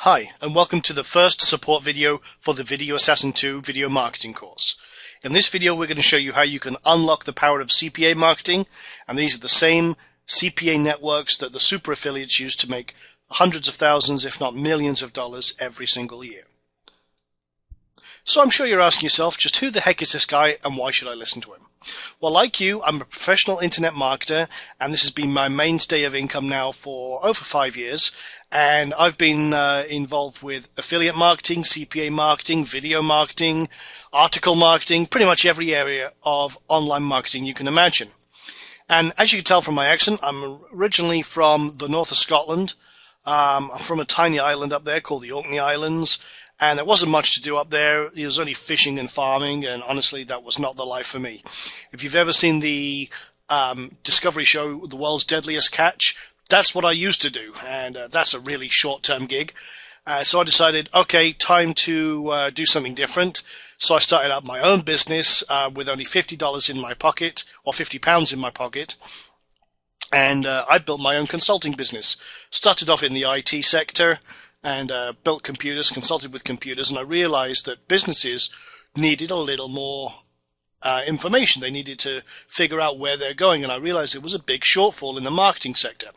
Hi, and welcome to the first support video for the Video Assassin 2 video marketing course. In this video, we're going to show you how you can unlock the power of CPA marketing, and these are the same CPA networks that the super affiliates use to make hundreds of thousands, if not millions of dollars every single year. So I'm sure you're asking yourself, just who the heck is this guy and why should I listen to him? Well, like you, I'm a professional internet marketer, and this has been my mainstay of income now for over 5 years. And I've been involved with affiliate marketing, CPA marketing, video marketing, article marketing, pretty much every area of online marketing you can imagine. And as you can tell from my accent, I'm originally from the north of Scotland. I'm from a tiny island up there called the Orkney Islands. And there wasn't much to do up there. There was only fishing and farming, and honestly, that was not the life for me. If you've ever seen the Discovery show, The World's Deadliest Catch, that's what I used to do, and that's a really short-term gig. So I decided, okay, time to do something different. So I started up my own business with only $50 in my pocket, or £50 in my pocket, and I built my own consulting business. Started off in the IT sector, and built computers, consulted with computers, and I realized that businesses needed a little more information. They needed to figure out where they're going, and I realized there was a big shortfall in the marketing sector.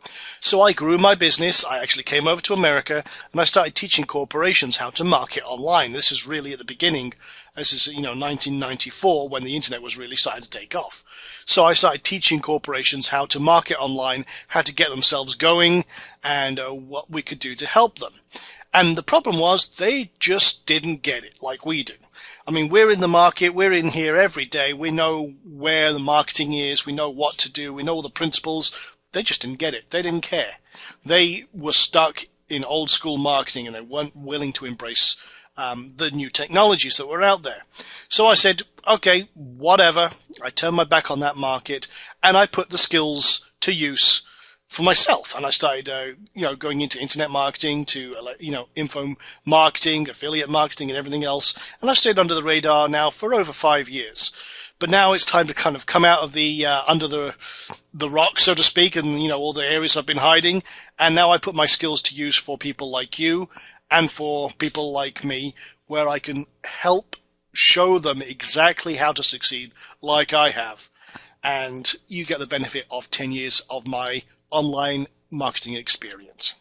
So I grew my business. I actually came over to America, and I started teaching corporations how to market online. This is really at the beginning. This is, 1994, when the internet was really starting to take off. So I started teaching corporations how to market online, how to get themselves going, and what we could do to help them. And the problem was they just didn't get it like we do. I mean, we're in the market, we're in here every day, we know where the marketing is, we know what to do, we know all the principles. They just didn't get it. They didn't care. They were stuck in old school marketing, and they weren't willing to embrace the new technologies that were out there. So I said, okay, whatever. I turned my back on that market, and I put the skills to use for myself. And I started, going into internet marketing, to, info marketing, affiliate marketing, and everything else. And I've stayed under the radar now for over 5 years. But now it's time to kind of come out of the under the rock, so to speak, and all the areas I've been hiding. And now I put my skills to use for people like you and for people like me, where I can help show them exactly how to succeed, like I have. And you get the benefit of 10 years of my online marketing experience.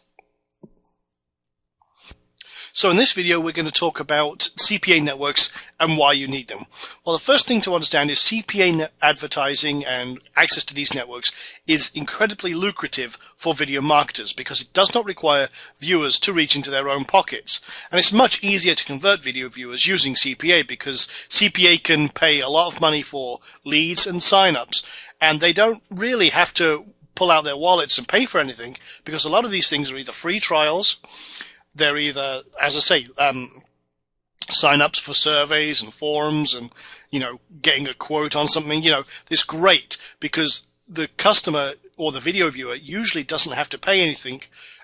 So in this video, we're going to talk about CPA networks and why you need them. Well, the first thing to understand is CPA advertising and access to these networks is incredibly lucrative for video marketers because it does not require viewers to reach into their own pockets. And it's much easier to convert video viewers using CPA because CPA can pay a lot of money for leads and signups, and they don't really have to pull out their wallets and pay for anything because a lot of these things are either free trials. They're either, as I say, sign-ups for surveys and forums and, getting a quote on something. It's great because the customer or the video viewer usually doesn't have to pay anything,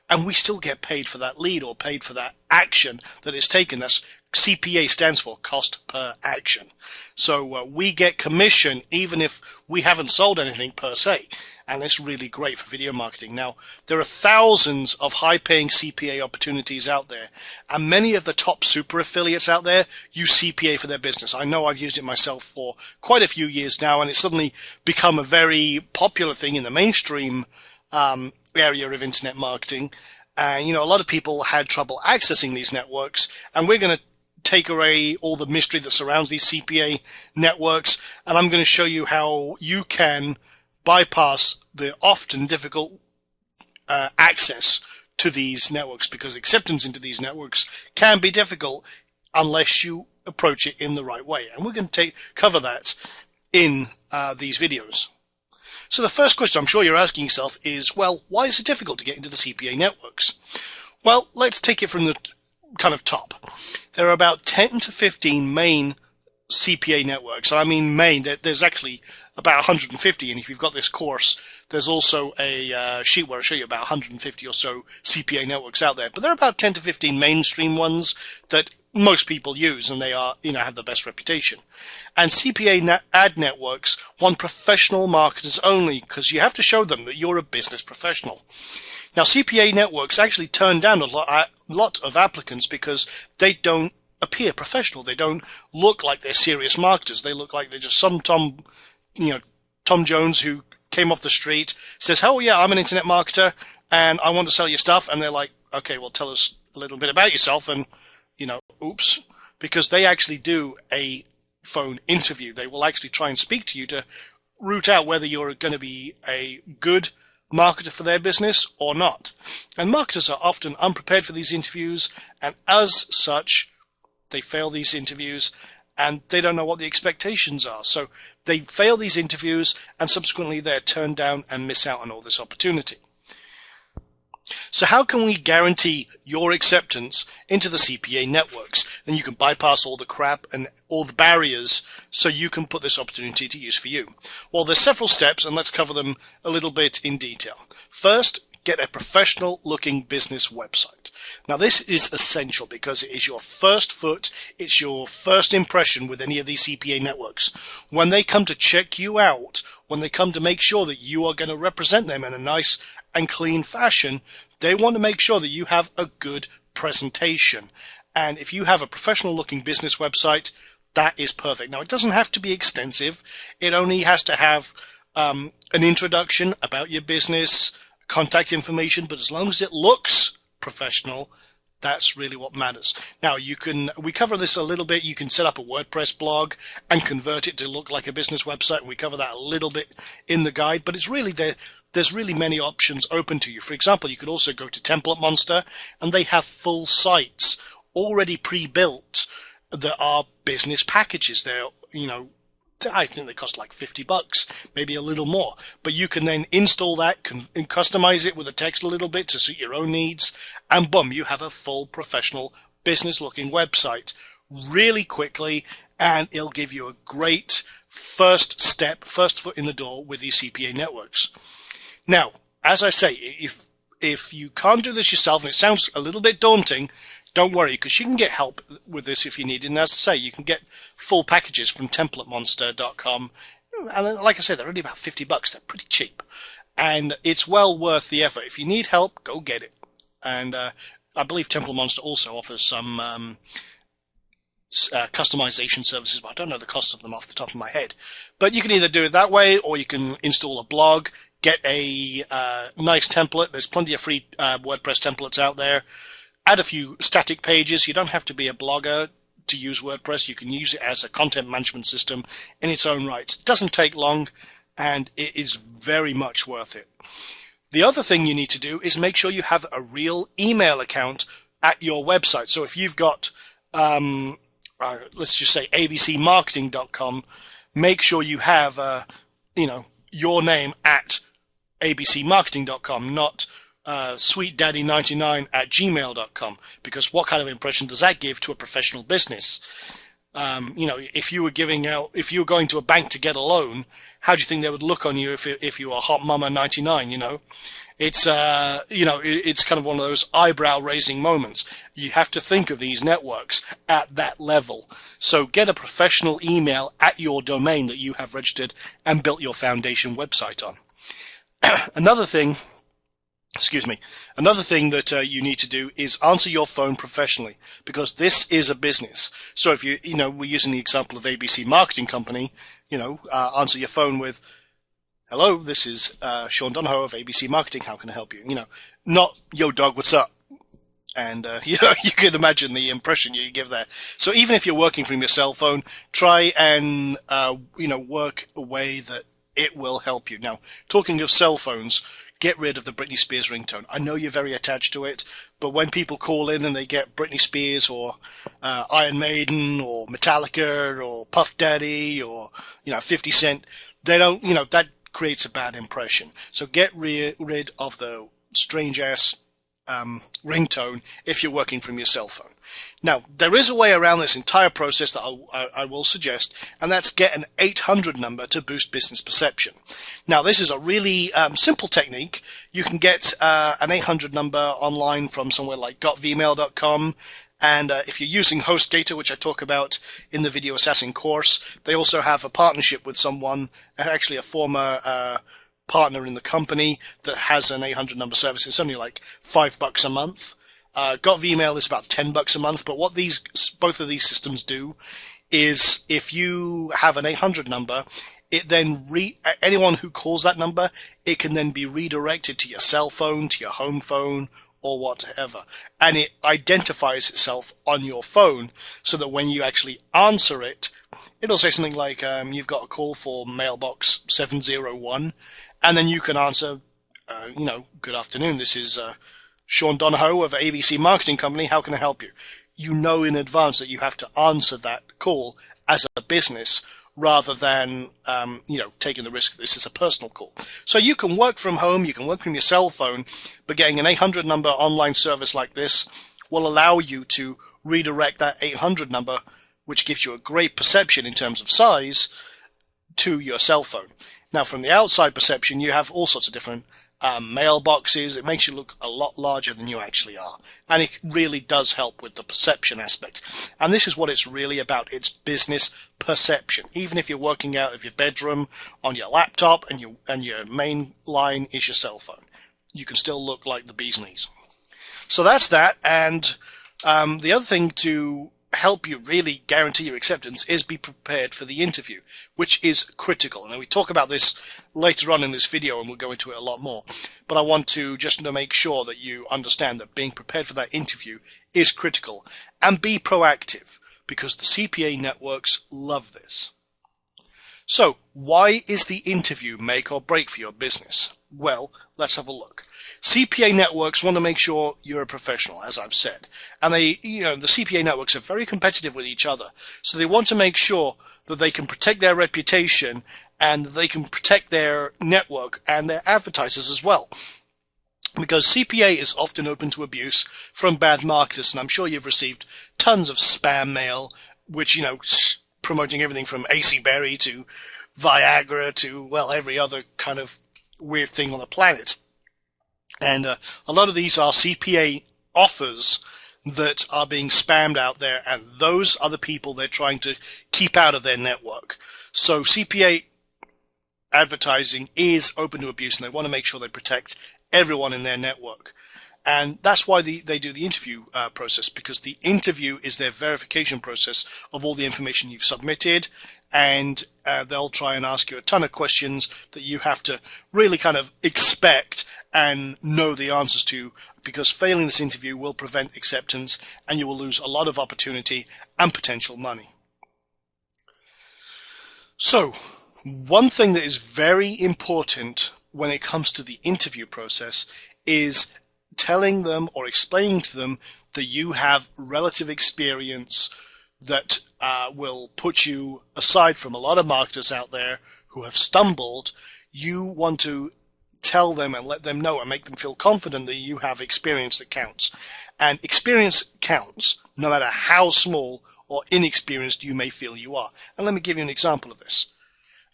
and we still get paid for that lead or paid for that action that is taken. That's CPA stands for cost per action. So we get commission even if we haven't sold anything per se. And it's really great for video marketing. Now, there are thousands of high-paying CPA opportunities out there, and many of the top super affiliates out there use CPA for their business. I know I've used it myself for quite a few years now, and it's suddenly become a very popular thing in the mainstream area of internet marketing. And, a lot of people had trouble accessing these networks, and we're going to take away all the mystery that surrounds these CPA networks, and I'm going to show you how you can bypass the often difficult access to these networks, because acceptance into these networks can be difficult unless you approach it in the right way. And we're going to cover that in these videos. So the first question I'm sure you're asking yourself is, well, why is it difficult to get into the CPA networks? Well, let's take it from the kind of top. There are about 10 to 15 main CPA networks. I mean main, there's actually about 150, and if you've got this course, There's also a sheet where I show you about 150 or so CPA networks out there, but there are about 10 to 15 mainstream ones that most people use, and they are, have the best reputation. And CPA ad networks want professional marketers only, because you have to show them that you're a business professional. Now, CPA networks actually turn down a lot of applicants because they don't appear professional. They don't look like they're serious marketers. They look like they're just some Tom Jones who came off the street, says, "Oh yeah, I'm an internet marketer and I want to sell you stuff." And they're like, "Okay, well, tell us a little bit about yourself." And, oops, because they actually do a phone interview. They will actually try and speak to you to root out whether you're going to be a good marketer for their business or not. And marketers are often unprepared for these interviews, and as such, they fail these interviews and they don't know what the expectations are. So they fail these interviews and subsequently they're turned down and miss out on all this opportunity. So how can we guarantee your acceptance into the CPA networks? Then you can bypass all the crap and all the barriers so you can put this opportunity to use for you. Well, there's several steps, and let's cover them a little bit in detail. First, get a professional looking business website. Now, this is essential because it is your first foot, it's your first impression with any of these CPA networks. When they come to check you out, when they come to make sure that you are going to represent them in a nice and clean fashion, they want to make sure that you have a good presentation. And if you have a professional looking business website, that is perfect. Now, it doesn't have to be extensive. It only has to have an introduction about your business, contact information, but as long as it looks professional, that's really what matters. Now, we cover this a little bit. You can set up a WordPress blog and convert it to look like a business website, and we cover that a little bit in the guide, but it's really there's really many options open to you. For example, you could also go to Template Monster, and they have full sites already pre-built that are business packages. They're, I think they cost like $50, maybe a little more. But you can then install that and customize it with the text a little bit to suit your own needs, and boom, you have a full professional business-looking website really quickly, and it'll give you a great first foot in the door with these CPA networks. Now, as I say, if you can't do this yourself, and it sounds a little bit daunting, don't worry, because you can get help with this if you need it. And as I say, you can get full packages from TemplateMonster.com. And like I said, they're only about $50. They're pretty cheap. And it's well worth the effort. If you need help, go get it. And I believe Template Monster also offers some customization services, but I don't know the cost of them off the top of my head. But you can either do it that way, or you can install a blog, get a nice template. There's plenty of free WordPress templates out there. Add a few static pages. You don't have to be a blogger to use WordPress. You can use it as a content management system in its own right. It doesn't take long, and it is very much worth it. The other thing you need to do is make sure you have a real email account at your website. So if you've got, let's just say abcmarketing.com, make sure you have, your name at abcmarketing.com, not sweetdaddy99@gmail.com, because what kind of impression does that give to a professional business? If you were going to a bank to get a loan, how do you think they would look on you if you were Hot Mama 99? It's it's kind of one of those eyebrow raising moments. You have to think of these networks at that level. So get a professional email at your domain that you have registered and built your foundation website on. Another thing that you need to do is answer your phone professionally, because this is a business. So if we're using the example of ABC Marketing Company, answer your phone with, "Hello, this is Sean Donahoe of ABC Marketing. How can I help you?" Not, "Yo, dog, what's up?" And, you can imagine the impression you give there. So even if you're working from your cell phone, try and, work a way that it will help you. Now, talking of cell phones, get rid of the Britney Spears ringtone. I know you're very attached to it, but when people call in and they get Britney Spears or Iron Maiden or Metallica or Puff Daddy or 50 Cent, they don't, that creates a bad impression. So get rid of the strange ass ringtone if you're working from your cell phone. Now, there is a way around this entire process that I will suggest, and that's get an 800 number to boost business perception. Now, this is a really simple technique. You can get an 800 number online from somewhere like gotvmail.com. And if you're using HostGator, which I talk about in the Video Assassin course, they also have a partnership with someone, actually a former partner in the company, that has an 800 number service. It's only like $5 a month. GotVmail is about $10 a month. But what both of these systems do is, if you have an 800 number, it then anyone who calls that number, it can then be redirected to your cell phone, to your home phone, or whatever, and it identifies itself on your phone, so that when you actually answer it, it'll say something like, you've got a call for mailbox 701, and then you can answer, good afternoon, this is Sean Donahoe of ABC Marketing Company, how can I help you? You know in advance that you have to answer that call as a business, rather than, taking the risk that this is a personal call. So you can work from home, you can work from your cell phone, but getting an 800 number online service like this will allow you to redirect that 800 number, which gives you a great perception in terms of size, to your cell phone. Now, from the outside perception, you have all sorts of different mailboxes. It makes you look a lot larger than you actually are. And it really does help with the perception aspect. And this is what it's really about. It's business perception. Even if you're working out of your bedroom on your laptop and your main line is your cell phone, you can still look like the bee's knees. So that's that. And the other thing to help you really guarantee your acceptance is be prepared for the interview, which is critical. And we talk about this later on in this video, and we'll go into it a lot more. But I want to just to make sure that you understand that being prepared for that interview is critical. And be proactive, because the CPA networks love this. So, why is the interview make or break for your business? Well, let's have a look. CPA networks want to make sure you're a professional, as I've said. And the CPA networks are very competitive with each other. So they want to make sure that they can protect their reputation, and they can protect their network and their advertisers as well. Because CPA is often open to abuse from bad marketers, and I'm sure you've received tons of spam mail, which, promoting everything from AC Berry to Viagra to, well, every other kind of weird thing on the planet. And a lot of these are CPA offers that are being spammed out there, and those are the people they're trying to keep out of their network. So CPA advertising is open to abuse, and they want to make sure they protect everyone in their network. And that's why they do the interview process, because the interview is their verification process of all the information you've submitted, and they'll try and ask you a ton of questions that you have to really kind of expect and know the answers to, because failing this interview will prevent acceptance, and you will lose a lot of opportunity and potential money. So, one thing that is very important when it comes to the interview process is telling them or explaining to them that you have relative experience that will put you aside from a lot of marketers out there who have stumbled. You want to tell them and let them know and make them feel confident that you have experience that counts. And experience counts no matter how small or inexperienced you may feel you are. And let me give you an example of this.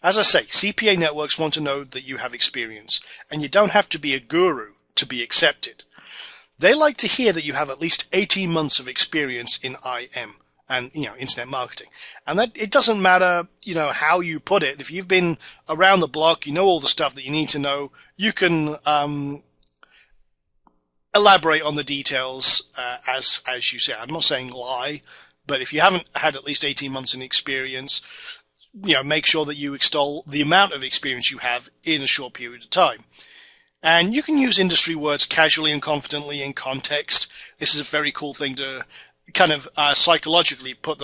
As I say, CPA networks want to know that you have experience, and you don't have to be a guru to be accepted. They like to hear that you have at least 18 months of experience in IM and, internet marketing. And that it doesn't matter, how you put it. If you've been around the block, you know all the stuff that you need to know, you can elaborate on the details as you say. I'm not saying lie, but if you haven't had at least 18 months in experience, make sure that you extol the amount of experience you have in a short period of time. And you can use industry words casually and confidently in context. This is a very cool thing to kind of psychologically put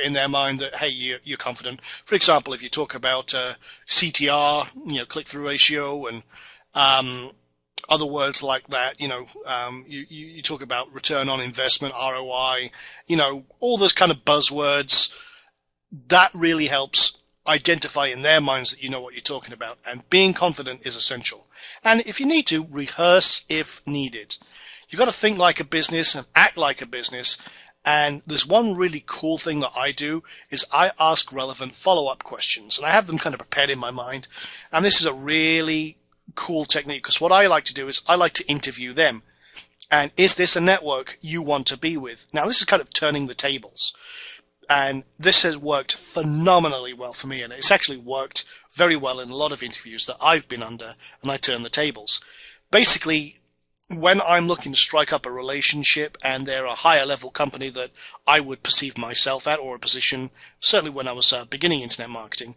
in their mind that, hey, you're confident. For example, if you talk about CTR, click-through ratio, and other words like that, you talk about return on investment, ROI, all those kind of buzzwords. That really helps identify in their minds that you know what you're talking about, and being confident is essential. And if you need to, rehearse if needed. You got to think like a business and act like a business. And there's one really cool thing that I do is I ask relevant follow-up questions, and I have them kind of prepared in my mind. And this is a really cool technique, because what I like to do is I like to interview them. And is this a network you want to be with? Now, this is kind of turning the tables. And this has worked phenomenally well for me, and it's actually worked very well in a lot of interviews that I've been under, and I turn the tables. Basically, when I'm looking to strike up a relationship and they're a higher level company that I would perceive myself at, or a position, certainly when I was beginning internet marketing,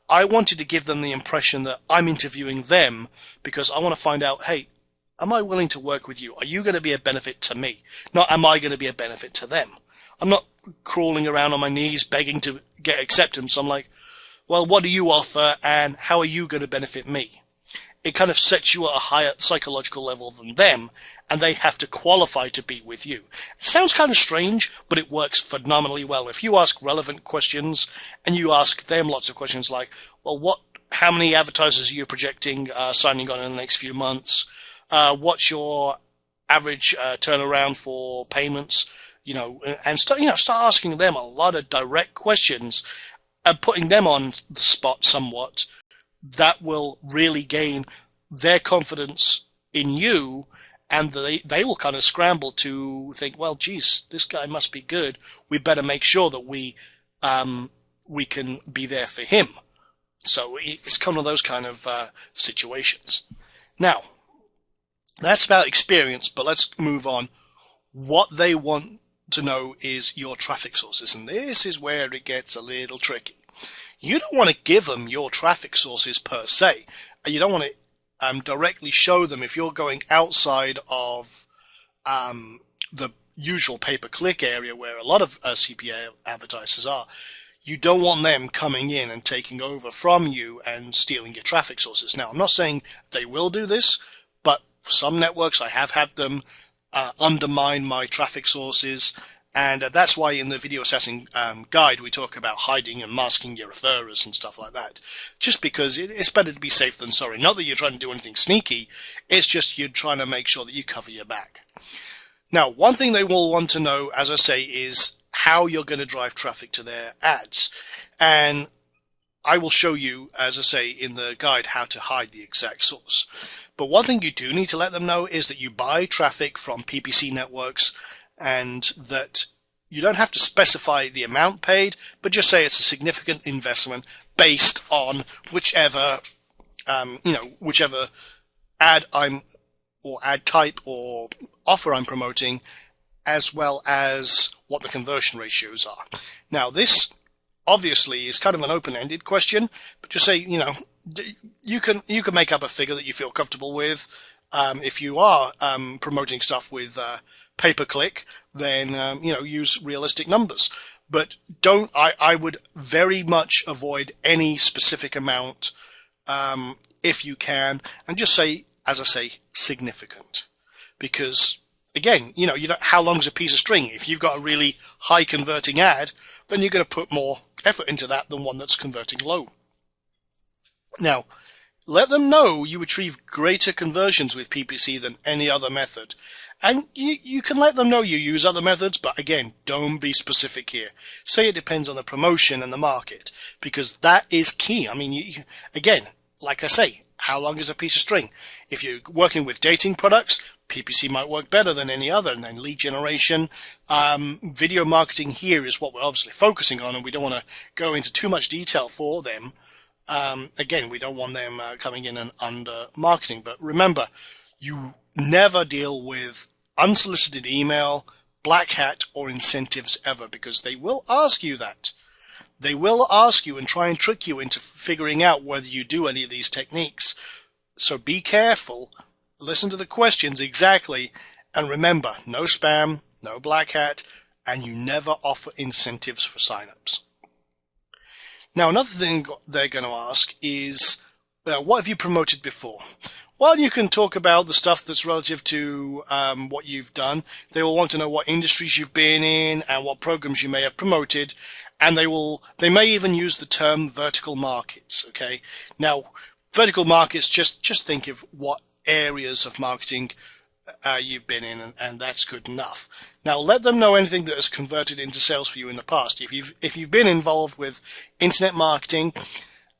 I wanted to give them the impression that I'm interviewing them because I want to find out, hey, am I willing to work with you? Are you going to be a benefit to me? Not am I going to be a benefit to them? I'm not crawling around on my knees begging to get acceptance. I'm like, well, what do you offer and how are you going to benefit me? It kind of sets you at a higher psychological level than them, and they have to qualify to be with you. It sounds kind of strange, but it works phenomenally well. If you ask relevant questions and you ask them lots of questions like, well, how many advertisers are you projecting signing on in the next few months? What's your average turnaround for payments? And start asking them a lot of direct questions and putting them on the spot somewhat. That will really gain their confidence in you, and they will kind of scramble to think, well, geez, this guy must be good. We better make sure that we can be there for him. So it's kind of those kind of situations. Now, that's about experience, but let's move on. What they want to know is your traffic sources, and this is where it gets a little tricky. You don't want to give them your traffic sources per se. You don't want to directly show them if you're going outside of the usual pay-per-click area where a lot of CPA advertisers are. You don't want them coming in and taking over from you and stealing your traffic sources. Now, I'm not saying they will do this, but for some networks I have had them undermine my traffic sources. And that's why in the Video Assassin guide we talk about hiding and masking your referrers and stuff like that. Just because it's better to be safe than sorry. Not that you're trying to do anything sneaky, it's just you're trying to make sure that you cover your back. Now, one thing they will want to know, as I say, is how you're going to drive traffic to their ads. And I will show you, as I say, in the guide how to hide the exact source. But one thing you do need to let them know is that you buy traffic from PPC networks, and that you don't have to specify the amount paid, but just say it's a significant investment based on whichever ad or ad type or offer I'm promoting, as well as what the conversion ratios are. Now, this obviously is kind of an open-ended question, but just say, you can make up a figure that you feel comfortable with. If you are promoting stuff with pay-per-click, then use realistic numbers. But I would very much avoid any specific amount if you can, and just say, as I say, significant. Because again, how long's a piece of string? If you've got a really high converting ad, then you're going to put more effort into that than one that's converting low. Now, let them know you achieve greater conversions with PPC than any other method. And you can let them know you use other methods, but again, don't be specific here. Say it depends on the promotion and the market, because that is key. I mean, again, like I say, how long is a piece of string? If you're working with dating products, PPC might work better than any other, and then lead generation. Video marketing here is what we're obviously focusing on, and we don't want to go into too much detail for them. Again, we don't want them coming in and under marketing, but remember, you never deal with unsolicited email, black hat, or incentives ever, because they will ask you that. They will ask you and try and trick you into figuring out whether you do any of these techniques. So be careful, listen to the questions exactly, and remember, no spam, no black hat, and you never offer incentives for signups. Now, another thing they're going to ask is, what have you promoted before? Well, you can talk about the stuff that's relative to what you've done. They will want to know what industries you've been in and what programs you may have promoted, and they may even use the term vertical markets. Okay, now vertical markets, just think of what areas of marketing you've been in, and that's good enough. Now, let them know anything that has converted into sales for you in the past. If you've been involved with internet marketing,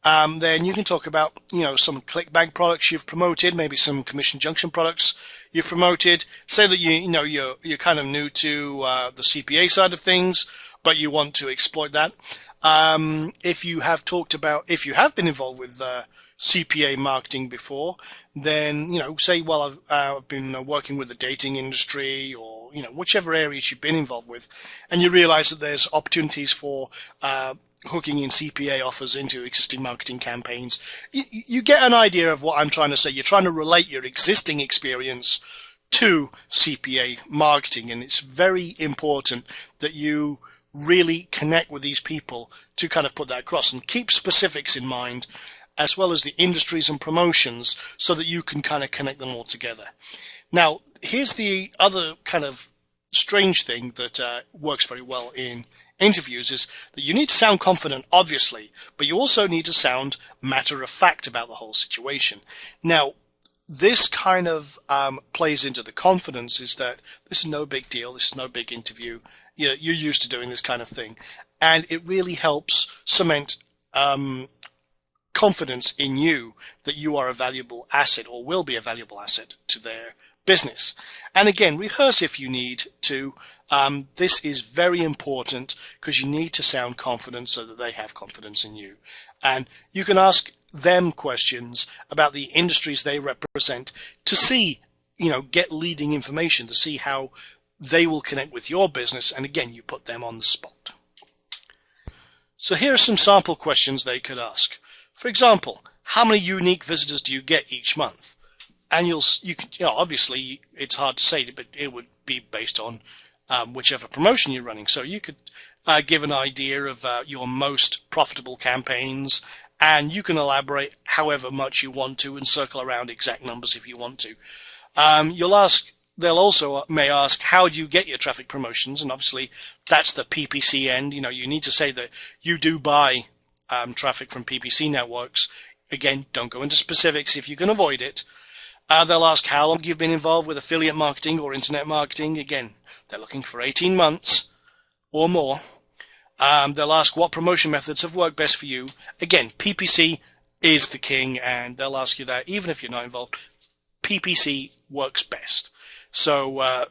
then you can talk about, some ClickBank products you've promoted, maybe some Commission Junction products you've promoted. Say that you're kind of new to the CPA side of things, but you want to exploit that. If you have been involved with CPA marketing before, then say, well, I've been working with the dating industry, or whichever areas you've been involved with, and you realize that there's opportunities for hooking in CPA offers into existing marketing campaigns. You get an idea of what I'm trying to say. You're trying to relate your existing experience to CPA marketing, and it's very important that you really connect with these people to kind of put that across, and keep specifics in mind as well as the industries and promotions, so that you can kind of connect them all together. Now, here's the other kind of strange thing that works very well in interviews, is that you need to sound confident, obviously, but you also need to sound matter of fact about the whole situation. Now, this kind of plays into the confidence, is that this is no big deal, this is no big interview, you're used to doing this kind of thing, and it really helps cement confidence in you that you are a valuable asset, or will be a valuable asset to their business. And again, rehearse if you need to. This is very important, because you need to sound confident so that they have confidence in you. And you can ask them questions about the industries they represent to see, get leading information to see how they will connect with your business. And again, you put them on the spot. So here are some sample questions they could ask. For example, how many unique visitors do you get each month? And obviously it's hard to say, but it would be based on whichever promotion you're running. So you could give an idea of your most profitable campaigns, and you can elaborate however much you want to and circle around exact numbers if you want to. They'll also may ask, how do you get your traffic promotions? And obviously that's the PPC end. You need to say that you do buy traffic from PPC networks. Again, don't go into specifics if you can avoid it. They'll ask how long you've been involved with affiliate marketing or internet marketing. Again, they're looking for 18 months or more. They'll ask what promotion methods have worked best for you. Again, PPC is the king, and they'll ask you that even if you're not involved. PPC works best. So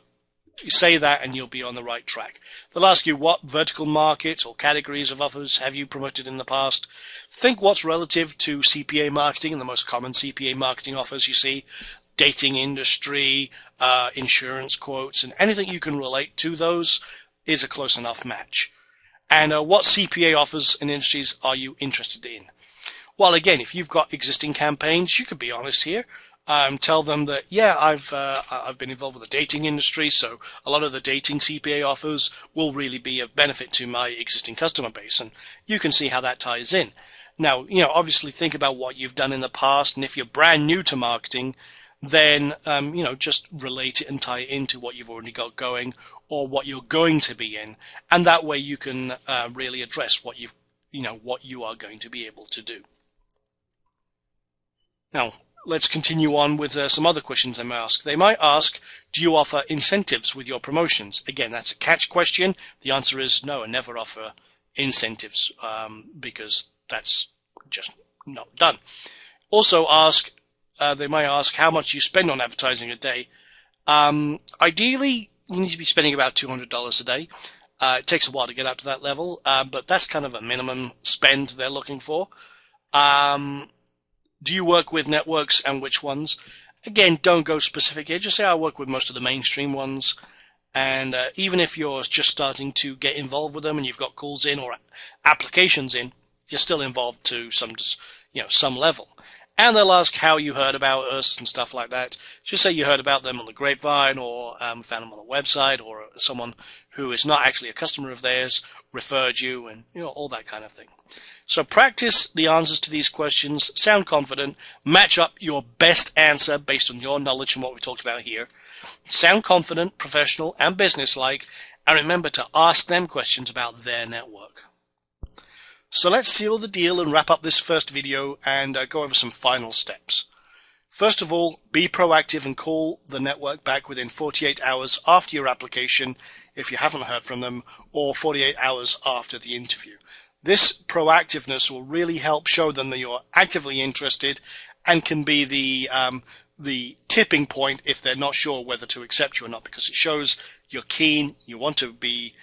say that and you'll be on the right track. They'll ask you what vertical markets or categories of offers have you promoted in the past. Think what's relative to CPA marketing and the most common CPA marketing offers you see. Dating industry, insurance quotes, and anything you can relate to those is a close enough match. And what CPA offers and industries are you interested in? Well, again, if you've got existing campaigns, you could be honest here. Tell them that, yeah, I've been involved with the dating industry, so a lot of the dating CPA offers will really be of benefit to my existing customer base, and you can see how that ties in. Now, obviously think about what you've done in the past, and if you're brand new to marketing, then, just relate it and tie it into what you've already got going or what you're going to be in, and that way you can really address what what you are going to be able to do. Now, let's continue on with some other questions they might ask. They might ask, do you offer incentives with your promotions? Again, that's a catch question. The answer is no, I never offer incentives because that's just not done. Also they might ask how much you spend on advertising a day. Ideally, you need to be spending about $200 a day. It takes a while to get up to that level, but that's kind of a minimum spend they're looking for. Do you work with networks, and which ones? Again, don't go specific here. Just say I work with most of the mainstream ones. And even if you're just starting to get involved with them and you've got calls in or applications in, you're still involved to some level. And they'll ask how you heard about us and stuff like that. Just say you heard about them on the grapevine, or found them on a website, or someone who is not actually a customer of theirs referred you, and all that kind of thing. So practice the answers to these questions, sound confident, match up your best answer based on your knowledge and what we've talked about here. Sound confident, professional, and businesslike, and remember to ask them questions about their network. So let's seal the deal and wrap up this first video and go over some final steps. First of all, be proactive and call the network back within 48 hours after your application if you haven't heard from them, or 48 hours after the interview. This proactiveness will really help show them that you're actively interested and can be the tipping point if they're not sure whether to accept you or not, because it shows you're keen, you want to be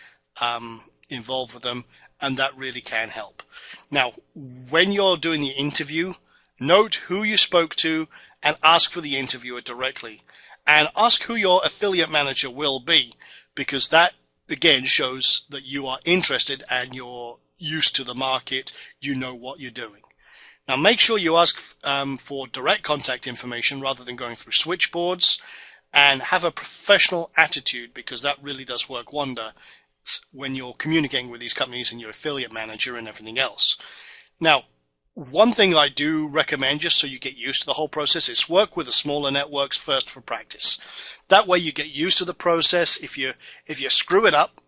involved with them, and that really can help. Now, when you're doing the interview, note who you spoke to and ask for the interviewer directly. And ask who your affiliate manager will be, because that, again, shows that you are interested and you're used to the market, you know what you're doing. Now, make sure you ask for direct contact information rather than going through switchboards, and have a professional attitude, because that really does work wonder when you're communicating with these companies and your affiliate manager and everything else. Now, one thing I do recommend, just so you get used to the whole process, is work with the smaller networks first for practice. That way you get used to the process. If you screw it up,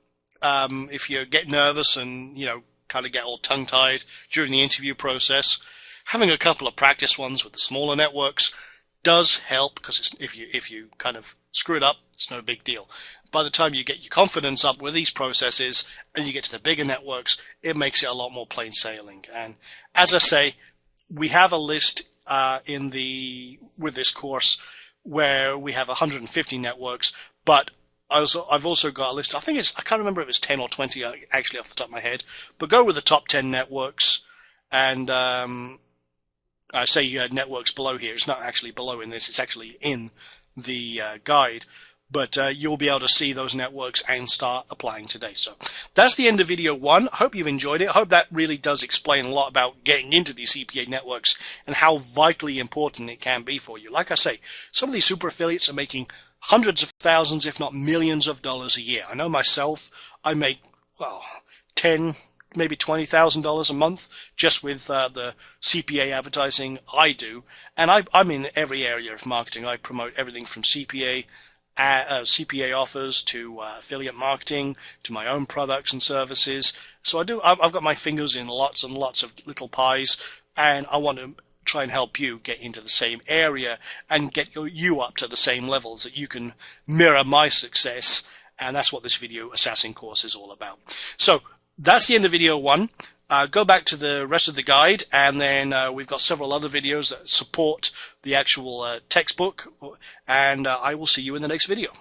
if you get nervous and kind of get all tongue-tied during the interview process, having a couple of practice ones with the smaller networks does help, because if you kind of screw it up, it's no big deal. By the time you get your confidence up with these processes and you get to the bigger networks, it makes it a lot more plain sailing. And as I say, we have a list with this course where we have 150 networks, but I've also got a list. I can't remember if it's 10 or 20 actually off the top of my head, but go with the top 10 networks. And I say networks below here. It's not actually below in this. It's actually in the guide. But you'll be able to see those networks and start applying today. So that's the end of video 1. I hope you've enjoyed it. I hope that really does explain a lot about getting into these CPA networks and how vitally important it can be for you. Like I say, some of these super affiliates are making hundreds of thousands, if not millions of dollars a year. I know myself, I make, well, maybe $20,000 a month just with the CPA advertising I do. And I'm in every area of marketing. I promote everything from CPA offers to affiliate marketing to my own products and services. So I've got my fingers in lots and lots of little pies, and I want to try and help you get into the same area and get you up to the same levels that you can mirror my success. And that's what this Video Assassin course is all about. So that's the end of video 1. Go back to the rest of the guide, and then we've got several other videos that support the actual textbook, and I will see you in the next video.